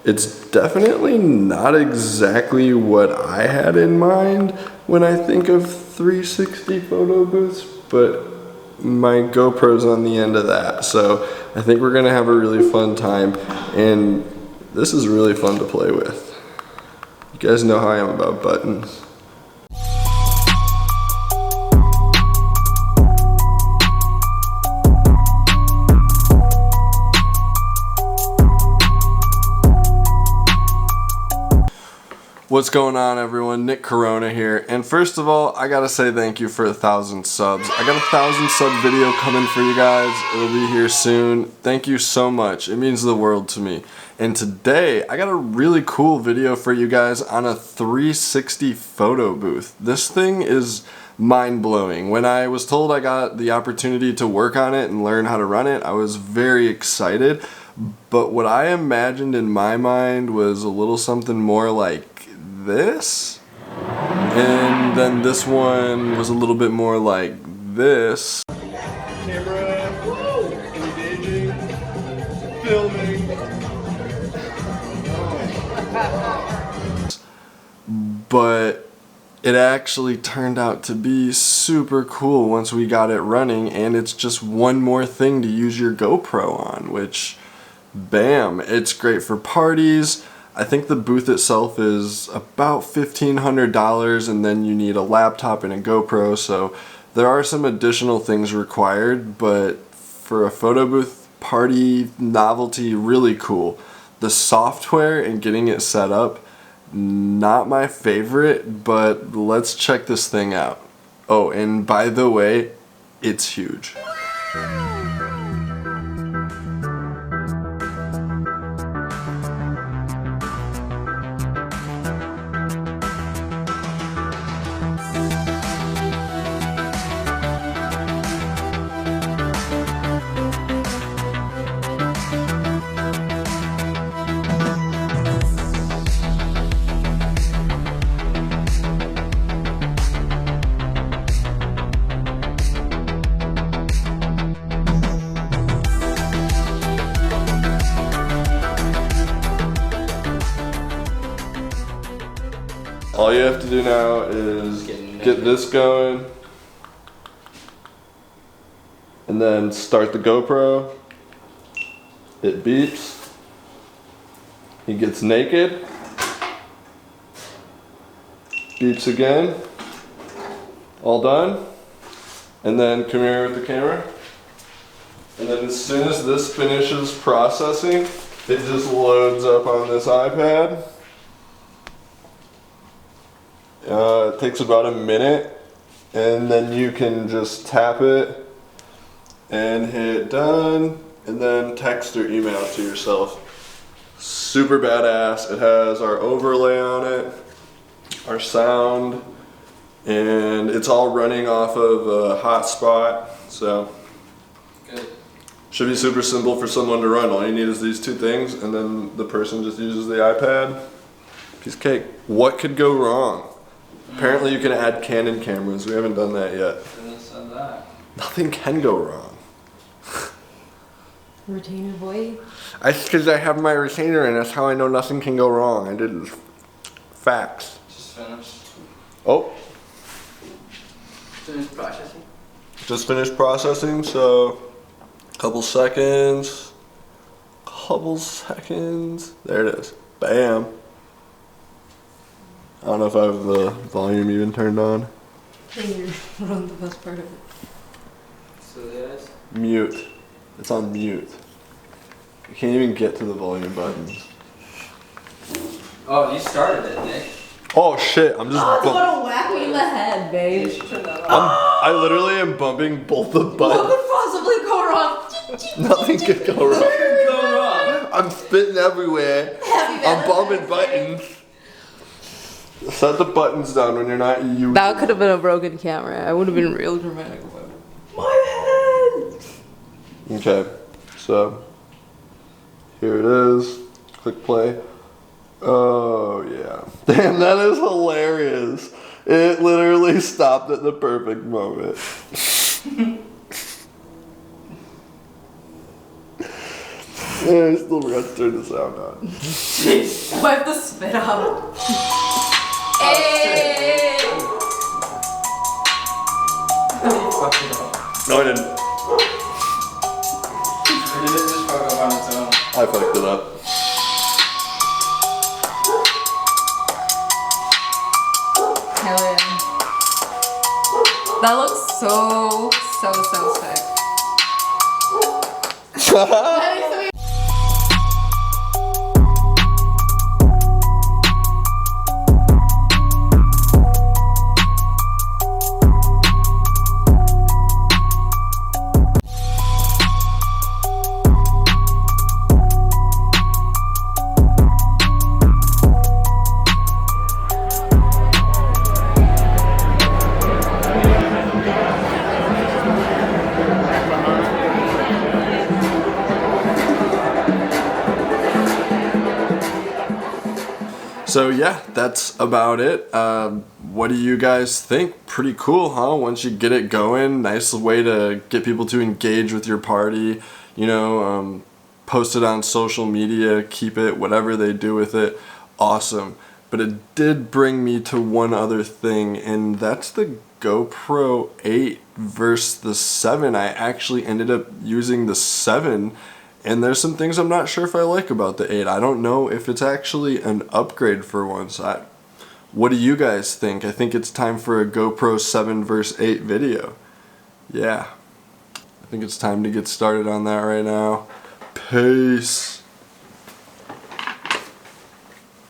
It's definitely not exactly what I had in mind when I think of 360 photo booths, but my GoPro's on the end of that, so I think we're gonna have a really fun time, and this is really fun to play with. You guys know how I am about buttons. What's going on, everyone? Nick Corona here, and first of all, I gotta say thank you for 1,000 subs. I got a 1,000 sub video coming for you guys. It'll be here soon. Thank you so much. It means the world to me. And today, I got a really cool video for you guys on a 360 photo booth. This thing is mind-blowing. When I was told I got the opportunity to work on it and learn how to run it, I was very excited. But what I imagined in my mind was a little something more like this, and then this one was a little bit more like this. Camera, engaging, filming. But it actually turned out to be super cool once we got it running, and it's just one more thing to use your GoPro on, which, bam, it's great for parties. I think the booth itself is about $1,500, and then you need a laptop and a GoPro, so there are some additional things required, but for a photo booth party novelty, really cool. The software and getting it set up, not my favorite, but let's check this thing out. Oh, and by the way, it's huge. All you have to do now is get this going, and then start the GoPro. It beeps. He gets naked. Beeps again. All done. And then come here with the camera. And then as soon as this finishes processing, it just loads up on this iPad. It takes about a minute, and then you can just tap it and hit done, and then text or email it to yourself. Super badass. It has our overlay on it, our sound, and it's all running off of a hotspot, so good. Should be super simple for someone to run. All you need is these two things, and then the person just uses the iPad. Piece of cake. What could go wrong? Apparently you can add Canon cameras. We haven't done that yet. Nothing can go wrong. Retainer voice? That's because I have my retainer, and that's how I know nothing can go wrong. I did facts. Just finished. Oh. Finished processing? Just finished processing, so couple seconds. There it is. Bam. I don't know if I have the volume even turned on. You're on the best part of it. So yes. Mute. It's on mute. You can't even get to the volume buttons. Oh, you started it, Nick. Oh shit, I'm just it's gonna whack me in the head, babe. I literally am bumping both the buttons. What could possibly go wrong? Nothing could go wrong. What could go wrong? I'm spitting everywhere. I'm bumping buttons. Set the buttons down when you're not using. That could have been a broken camera. I would have been real dramatic about it. My head! Okay, so here it is. Click play. Oh yeah. Damn, that is hilarious. It literally stopped at the perfect moment. Yeah, I still forgot to turn the sound on. Wipe the spit out. Hey! You fucked it up. No, I didn't. Or did it just fuck up on its own? I fucked it up. Hell yeah. That looks so sick. So yeah, that's about it. What do you guys think? Pretty cool, huh? Once you get it going, nice way to get people to engage with your party. You know, post it on social media, keep it, whatever they do with it, awesome. But it did bring me to one other thing, and that's the GoPro 8 versus the 7. I actually ended up using the 7. And there's some things I'm not sure if I like about the 8. I don't know if it's actually an upgrade for once. What do you guys think? I think it's time for a GoPro 7 vs 8 video. Yeah. I think it's time to get started on that right now. Peace.